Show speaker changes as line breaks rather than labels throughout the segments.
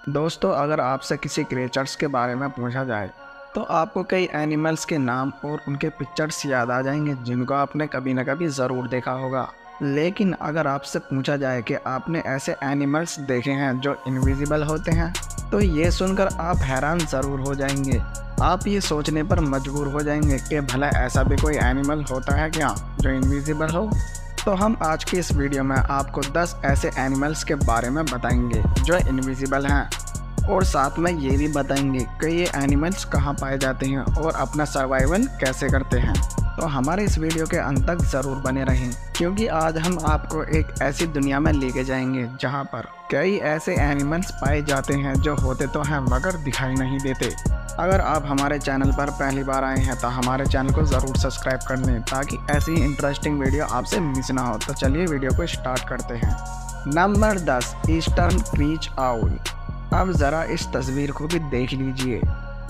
दोस्तों, अगर आपसे किसी क्रिएचर्स के बारे में पूछा जाए तो आपको कई एनिमल्स के नाम और उनके पिक्चर्स याद आ जाएंगे जिनको आपने कभी ना कभी ज़रूर देखा होगा। लेकिन अगर आपसे पूछा जाए कि आपने ऐसे एनिमल्स देखे हैं जो इनविजिबल होते हैं, तो ये सुनकर आप हैरान ज़रूर हो जाएंगे। आप ये सोचने पर मजबूर हो जाएंगे कि भला ऐसा भी कोई एनिमल होता है क्या जो इनविजिबल हो। तो हम आज की इस वीडियो में आपको 10 ऐसे एनिमल्स के बारे में बताएंगे जो इनविजिबल हैं, और साथ में ये भी बताएंगे कि ये एनिमल्स कहाँ पाए जाते हैं और अपना सर्वाइवल कैसे करते हैं। तो हमारे इस वीडियो के अंत तक ज़रूर बने रहें, क्योंकि आज हम आपको एक ऐसी दुनिया में लेके जाएंगे जहाँ पर कई ऐसे एनिमल्स पाए जाते हैं जो होते तो हैं मगर दिखाई नहीं देते। अगर आप हमारे चैनल पर पहली बार आए हैं तो हमारे चैनल को ज़रूर सब्सक्राइब कर लें ताकि ऐसी इंटरेस्टिंग वीडियो आपसे मिस ना हो। तो चलिए वीडियो को स्टार्ट करते हैं। Number 10, eastern crèche owl. अब ज़रा इस तस्वीर को भी देख लीजिए।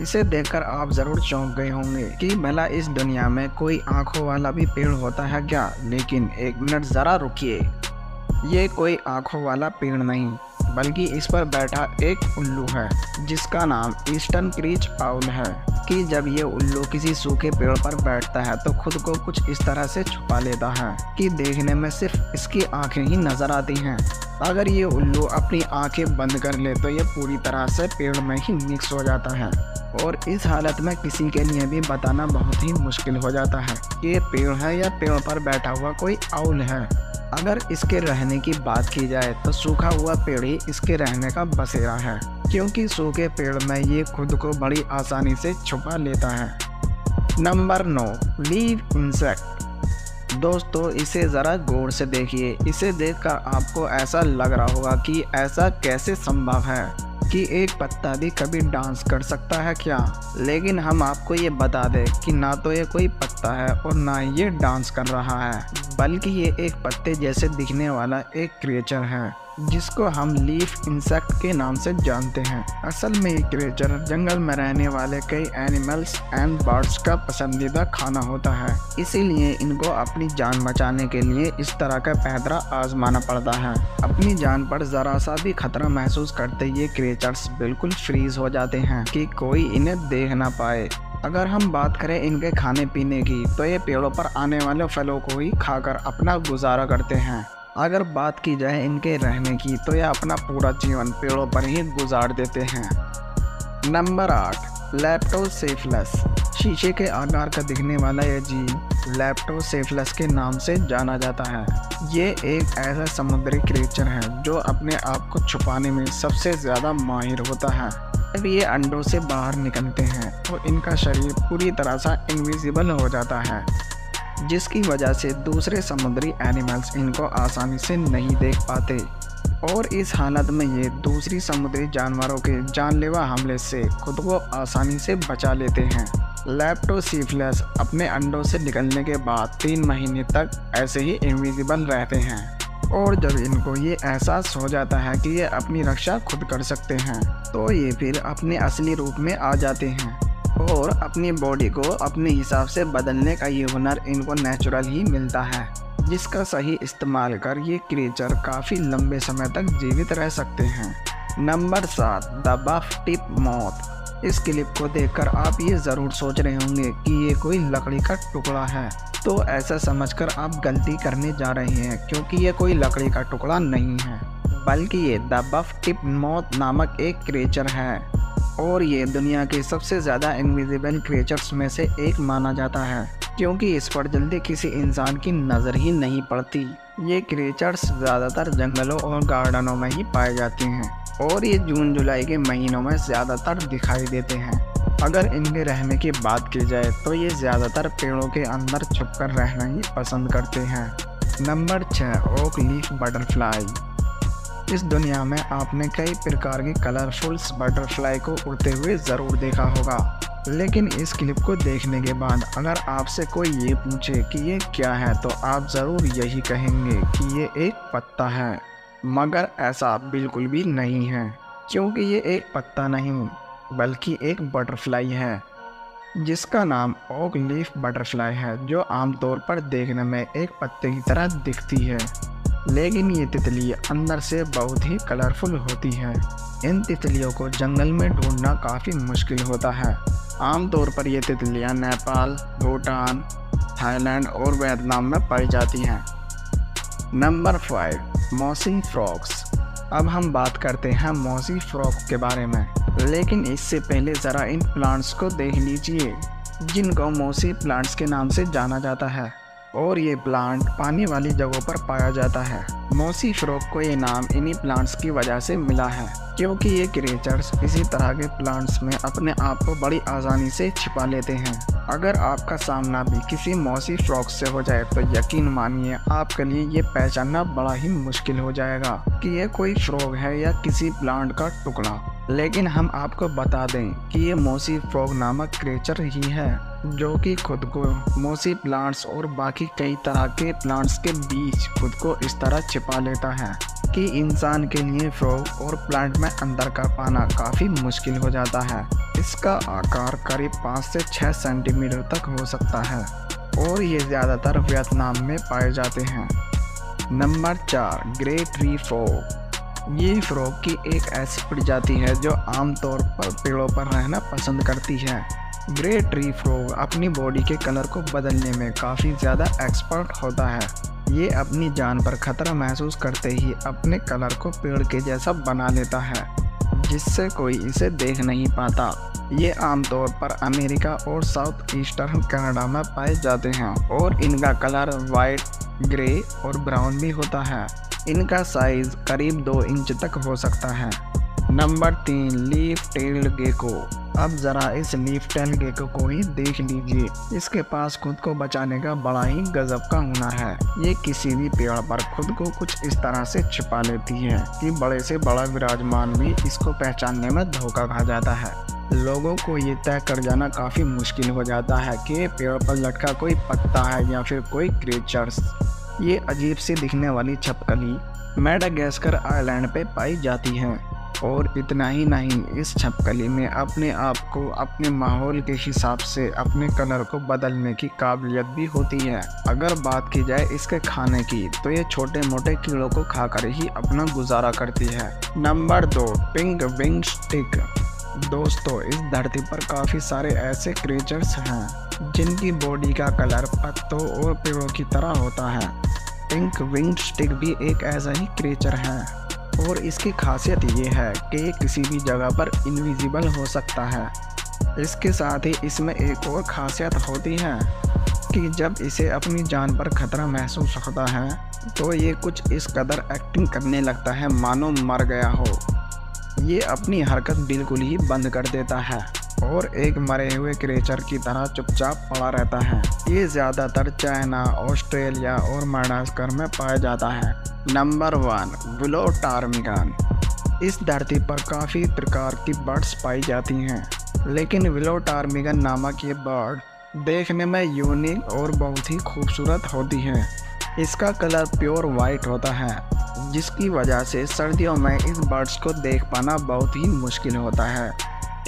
इसे देखकर आप ज़रूर चौंक गए होंगे कि भला इस दुनिया में कोई आँखों वाला भी पेड़ होता है क्या। लेकिन एक मिनट ज़रा रुकिए, ये कोई आँखों वाला पेड़ नहीं बल्कि इस पर बैठा एक उल्लू है जिसका नाम ईस्टर्न क्रीच आउल है। कि जब ये उल्लू किसी सूखे पेड़ पर बैठता है तो खुद को कुछ इस तरह से छुपा लेता है कि देखने में सिर्फ इसकी आंखें ही नजर आती हैं। अगर ये उल्लू अपनी आंखें बंद कर ले तो ये पूरी तरह से पेड़ में ही मिक्स हो जाता है, और इस हालत में किसी के लिए भी बताना बहुत ही मुश्किल हो जाता है कि ये पेड़ है या पेड़ पर बैठा हुआ कोई आउल है। अगर इसके रहने की बात की जाए तो सूखा हुआ पेड़ ही इसके रहने का बसेरा है, क्योंकि सूखे पेड़ में ये खुद को बड़ी आसानी से छुपा लेता है। Number 9, leave insect. दोस्तों, इसे ज़रा गौर से देखिए। इसे देखकर आपको ऐसा लग रहा होगा कि ऐसा कैसे संभव है कि एक पत्ता भी कभी डांस कर सकता है क्या। लेकिन हम आपको ये बता दें कि ना तो ये कोई पत्ता है और ना ये डांस कर रहा है, बल्कि ये एक पत्ते जैसे दिखने वाला एक क्रिएचर है जिसको हम लीफ इंसेक्ट के नाम से जानते हैं। असल में ये क्रिएचर जंगल में रहने वाले कई एनिमल्स एंड बर्ड्स का पसंदीदा खाना होता है, इसीलिए इनको अपनी जान बचाने के लिए इस तरह का पैदरा आजमाना पड़ता है। अपनी जान पर जरा सा भी खतरा महसूस करते ये क्रिएचर्स बिल्कुल फ्रीज हो जाते हैं कि कोई इन्हें देख ना पाए। अगर हम बात करें इनके खाने पीने की तो ये पेड़ों पर आने वाले फलों को ही खाकर अपना गुजारा करते हैं। अगर बात की जाए इनके रहने की तो ये अपना पूरा जीवन पेड़ों पर ही गुजार देते हैं। नंबर 8, लेप्टोसेफलस। शीशे के आकार का दिखने वाला यह जीव लेप्टोसेफलस के नाम से जाना जाता है। ये एक ऐसा समुद्री क्रिएचर है जो अपने आप को छुपाने में सबसे ज़्यादा माहिर होता है। जब ये अंडों से बाहर निकलते हैं तो इनका शरीर पूरी तरह से इनविजिबल हो जाता है, जिसकी वजह से दूसरे समुद्री एनिमल्स इनको आसानी से नहीं देख पाते, और इस हालत में ये दूसरी समुद्री जानवरों के जानलेवा हमले से खुद को आसानी से बचा लेते हैं। लेप्टोसेफलस अपने अंडों से निकलने के बाद 3 महीने तक ऐसे ही इनविजिबल रहते हैं, और जब इनको ये एहसास हो जाता है कि ये अपनी रक्षा खुद कर सकते हैं तो ये फिर अपने असली रूप में आ जाते हैं, और अपनी बॉडी को अपने हिसाब से बदलने का ये हुनर इनको नेचुरल ही मिलता है, जिसका सही इस्तेमाल कर ये क्रिएचर काफ़ी लंबे समय तक जीवित रह सकते हैं। Number 7, the buff tip moth. इस क्लिप को देखकर आप ये ज़रूर सोच रहे होंगे कि ये कोई लकड़ी का टुकड़ा है, तो ऐसा समझकर आप गलती करने जा रहे हैं, क्योंकि ये कोई लकड़ी का टुकड़ा नहीं है बल्कि ये द बफ टिप मॉथ नामक एक क्रिएचर है, और ये दुनिया के सबसे ज़्यादा इनविजिबल क्रिएचर्स में से एक माना जाता है, क्योंकि इस पर जल्दी किसी इंसान की नज़र ही नहीं पड़ती। ये क्रिएचर्स ज़्यादातर जंगलों और गार्डनों में ही पाए जाते हैं, और ये जून जुलाई के महीनों में ज़्यादातर दिखाई देते हैं। अगर इनके रहने की बात की जाए तो ये ज़्यादातर पेड़ों के अंदर छुपकर रहना ही पसंद करते हैं। Number 6, oak leaf butterfly. इस दुनिया में आपने कई प्रकार की कलरफुल्स बटरफ्लाई को उड़ते हुए ज़रूर देखा होगा, लेकिन इस क्लिप को देखने के बाद अगर आपसे कोई ये पूछे कि ये क्या है तो आप ज़रूर यही कहेंगे कि ये एक पत्ता है, मगर ऐसा बिल्कुल भी नहीं है, क्योंकि ये एक पत्ता नहीं बल्कि एक बटरफ्लाई है जिसका नाम ओक लीफ बटरफ्लाई है, जो आमतौर पर देखने में एक पत्ते की तरह दिखती है। लेकिन ये तितली अंदर से बहुत ही कलरफुल होती है। इन तितलियों को जंगल में ढूंढना काफ़ी मुश्किल होता है। आमतौर पर ये तितलियाँ नेपाल, भूटान, थाईलैंड और वियतनाम में पाई जाती हैं। Number 5, mossy frogs. अब हम बात करते हैं मॉसी फ्रॉग के बारे में, लेकिन इससे पहले ज़रा इन प्लांट्स को देख लीजिए जिनको मॉसी प्लांट्स के नाम से जाना जाता है, और ये प्लांट पानी वाली जगहों पर पाया जाता है। मॉसी फ्रॉग को ये नाम इन्हीं प्लांट्स की वजह से मिला है, क्योंकि ये क्रिएचर्स इसी तरह के प्लांट्स में अपने आप को बड़ी आसानी से छिपा लेते हैं। अगर आपका सामना भी किसी मॉसी फ्रॉग से हो जाए तो यकीन मानिए आपके लिए ये पहचानना बड़ा ही मुश्किल हो जाएगा कि ये कोई फ्रॉग है या किसी प्लांट का टुकड़ा। लेकिन हम आपको बता दें कि ये मॉसी फ्रॉग नामक क्रिएचर ही है जो कि खुद को मॉसी प्लांट्स और बाकी कई तरह के प्लांट्स के बीच खुद को इस तरह छिपा लेता है कि इंसान के लिए फ्रॉग और प्लांट में अंदर कर पाना काफ़ी मुश्किल हो जाता है। इसका आकार करीब 5 से 6 सेंटीमीटर तक हो सकता है और ये ज़्यादातर वियतनाम में पाए जाते हैं। Number 4, grey tree frog. ये फ्रॉग की एक ऐसी प्रजाति है जो आमतौर पर पेड़ों पर रहना पसंद करती है। ग्रे ट्री फ्रॉग अपनी बॉडी के कलर को बदलने में काफ़ी ज़्यादा एक्सपर्ट होता है। ये अपनी जान पर खतरा महसूस करते ही अपने कलर को पेड़ के जैसा बना लेता है, जिससे कोई इसे देख नहीं पाता। ये आमतौर पर अमेरिका और साउथ ईस्टर्न कनाडा में पाए जाते हैं और इनका कलर वाइट, ग्रे और ब्राउन भी होता है। इनका साइज करीब 2 इंच तक हो सकता है। Number 3, leaf tailed gecko. अब ज़रा इस लीफ टेल्ड गेको को ही देख लीजिए। इसके पास खुद को बचाने का बड़ा ही गजब का हुनर है। ये किसी भी पेड़ पर खुद को कुछ इस तरह से छिपा लेती है कि बड़े से बड़ा विराजमान भी इसको पहचानने में धोखा खा जाता है। लोगों को ये तय कर जाना काफ़ी मुश्किल हो जाता है कि पेड़ पर लटका कोई पत्ता है या फिर कोई क्रिएचर्स। ये अजीब सी दिखने वाली छिपकली मेडागास्कर आइलैंड पे पाई जाती है और इतना ही नहीं, इस छिपकली में अपने आप को अपने माहौल के हिसाब से अपने कलर को बदलने की काबिलियत भी होती है। अगर बात की जाए इसके खाने की तो ये छोटे मोटे कीड़ों को खाकर ही अपना गुजारा करती है। Number 2, pink wing stick. दोस्तों, इस धरती पर काफ़ी सारे ऐसे क्रिएचर्स हैं जिनकी बॉडी का कलर पत्तों और पेड़ों की तरह होता है। पिंक विंग स्टिक भी एक ऐसा ही क्रिएचर है और इसकी खासियत ये है कि ये किसी भी जगह पर इनविजिबल हो सकता है। इसके साथ ही इसमें एक और खासियत होती है कि जब इसे अपनी जान पर खतरा महसूस होता है तो ये कुछ इस कदर एक्टिंग करने लगता है मानो मर गया हो। ये अपनी हरकत बिल्कुल ही बंद कर देता है और एक मरे हुए क्रिएचर की तरह चुपचाप पड़ा रहता है। ये ज़्यादातर चाइना, ऑस्ट्रेलिया और माडागास्कर में पाया जाता है। Number 1, willow ptarmigan. इस धरती पर काफ़ी प्रकार की बर्ड्स पाई जाती हैं, लेकिन विलो टार्मिगन नामक ये बर्ड देखने में यूनिक और बहुत ही खूबसूरत होती है। इसका कलर प्योर वाइट होता है, जिसकी वजह से सर्दियों में इस बर्ड्स को देख पाना बहुत ही मुश्किल होता है।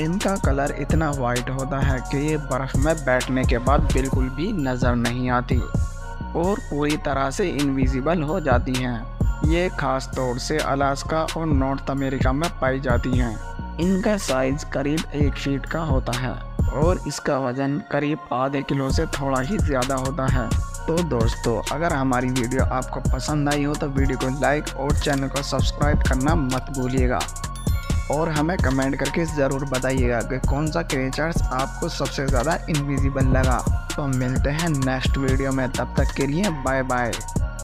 इनका कलर इतना वाइट होता है कि ये बर्फ़ में बैठने के बाद बिल्कुल भी नज़र नहीं आती और पूरी तरह से इनविजिबल हो जाती हैं। ये ख़ास तौर से अलास्का और नॉर्थ अमेरिका में पाई जाती हैं। इनका साइज़ करीब 1 फीट का होता है और इसका वज़न करीब आधे किलो से थोड़ा ही ज़्यादा होता है। तो दोस्तों, अगर हमारी वीडियो आपको पसंद आई हो तो वीडियो को लाइक और चैनल को सब्सक्राइब करना मत भूलिएगा और हमें कमेंट करके ज़रूर बताइएगा कि कौन सा क्रिएचर्स आपको सबसे ज़्यादा इनविजिबल लगा। तो मिलते हैं नेक्स्ट वीडियो में, तब तक के लिए बाय बाय।